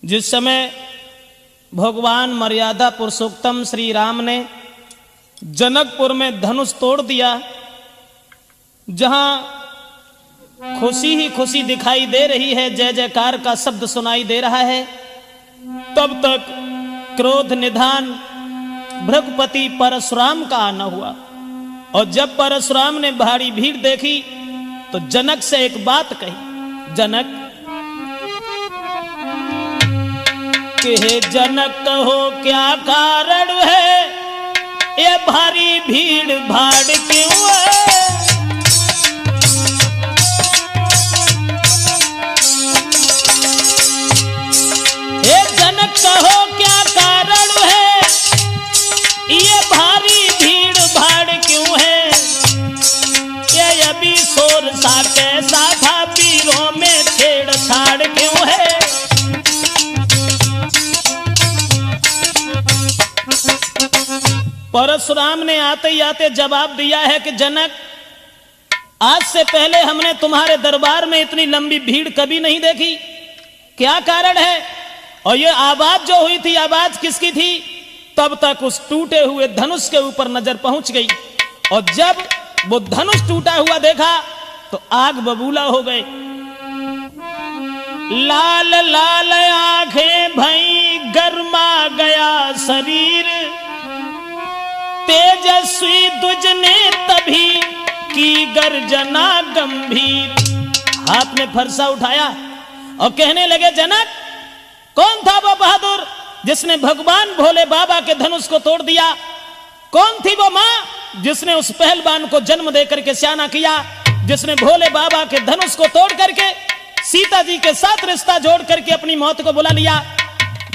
जिस समय भगवान मर्यादा पुरुषोत्तम श्री राम ने जनकपुर में धनुष तोड़ दिया, जहां खुशी ही खुशी दिखाई दे रही है, जय जयकार का शब्द सुनाई दे रहा है, तब तक क्रोध निधान भृगुपति परशुराम का आना हुआ। और जब परशुराम ने भारी भीड़ देखी तो जनक से एक बात कही, जनक कि हे जनक कहो क्या कारण है, ये भारी भीड़ भाड़ क्यों है। हे जनक कहो क्या कारण है, ये भारी भीड़ भाड़ क्यों है। ये अभी शोर सा कैसा था, वीरों में छेड़छाड़ क्यों है। परशुराम ने आते ही आते जवाब दिया है कि जनक, आज से पहले हमने तुम्हारे दरबार में इतनी लंबी भीड़ कभी नहीं देखी, क्या कारण है। और ये आवाज जो हुई थी, आवाज किसकी थी। तब तक उस टूटे हुए धनुष के ऊपर नजर पहुंच गई, और जब वो धनुष टूटा हुआ देखा तो आग बबूला हो गए। लाल लाल आंखें भई, गरमा गया शरीर, तेजस्वी दुज ने तभी की गर्जना गंभीर। हाथ में फरसा उठाया और कहने लगे, जनक कौन था वो बहादुर जिसने भगवान भोले बाबा के धनुष को तोड़ दिया। कौन थी वो मां जिसने उस पहलवान को जन्म देकर के स्याना किया, जिसने भोले बाबा के धनुष को तोड़ करके सीता जी के साथ रिश्ता जोड़ करके अपनी मौत को बुला लिया।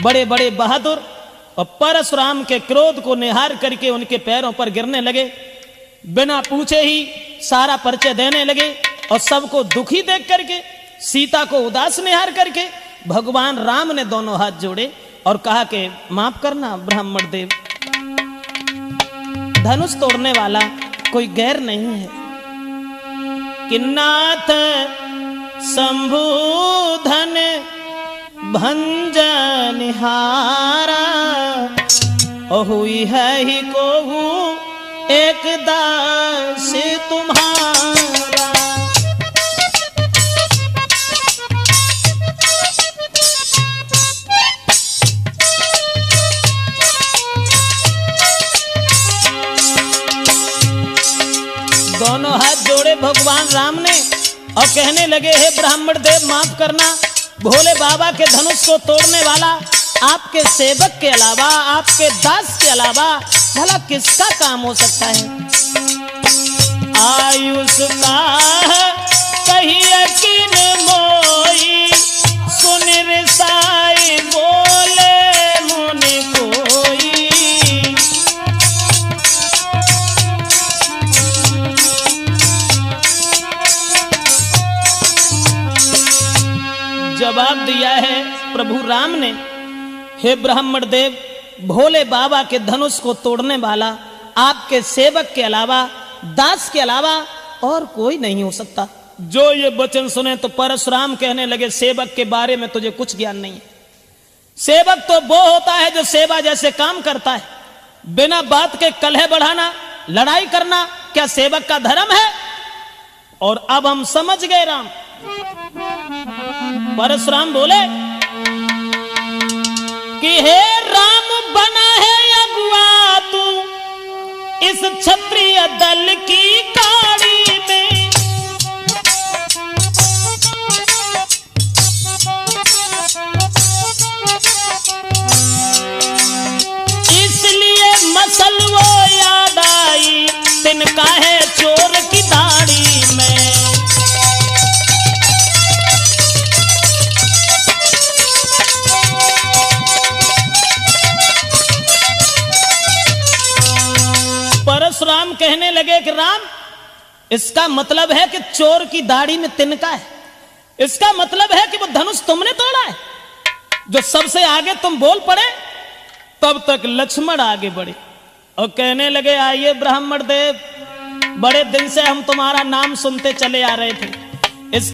बड़े बड़े बहादुर और परशुराम के क्रोध को निहार करके उनके पैरों पर गिरने लगे, बिना पूछे ही सारा परिचय देने लगे। और सबको दुखी देख करके, सीता को उदास निहार करके भगवान राम ने दोनों हाथ जोड़े और कहा कि माफ करना ब्राह्मण देव, धनुष तोड़ने वाला कोई गैर नहीं है। कि नाथ शंभु धन भंजन हारा, और हुई है ही को एक दास तुम्हारा। दोनों हाथ जोड़े भगवान राम ने और कहने लगे, हे ब्राह्मण देव माफ करना, भोले बाबा के धनुष को तोड़ने वाला आपके सेवक के अलावा, आपके दास के अलावा भला किसका काम हो सकता है। आयुष का कही किन मोई, सुन रिसाई बोले मुनि कोई। जवाब दिया है प्रभु राम ने, हे ब्राह्मण देव, भोले बाबा के धनुष को तोड़ने वाला आपके सेवक के अलावा, दास के अलावा और कोई नहीं हो सकता। जो ये वचन सुने तो परशुराम कहने लगे, सेवक के बारे में तुझे कुछ ज्ञान नहीं है। सेवक तो वो होता है जो सेवा जैसे काम करता है। बिना बात के कलह बढ़ाना, लड़ाई करना क्या सेवक का धर्म है। और अब हम समझ गए राम। परशुराम बोले कि हे राम बना है अगुआ तू इस क्षत्रिय दल की गाड़ी में। इसलिए मसल वो याद आई, तिनका है चोर की दाढ़ी में। परशुराम कहने लगे कि राम, इसका मतलब है कि चोर की दाढ़ी में तिनका है। इसका मतलब है कि वो धनुष तुमने तोड़ा है। जो सबसे आगे तुम बोल पड़े, तब तक लक्ष्मण आगे बढ़े और कहने लगे, आइए ब्राह्मण देव, बड़े दिन से हम तुम्हारा नाम सुनते चले आ रहे थे।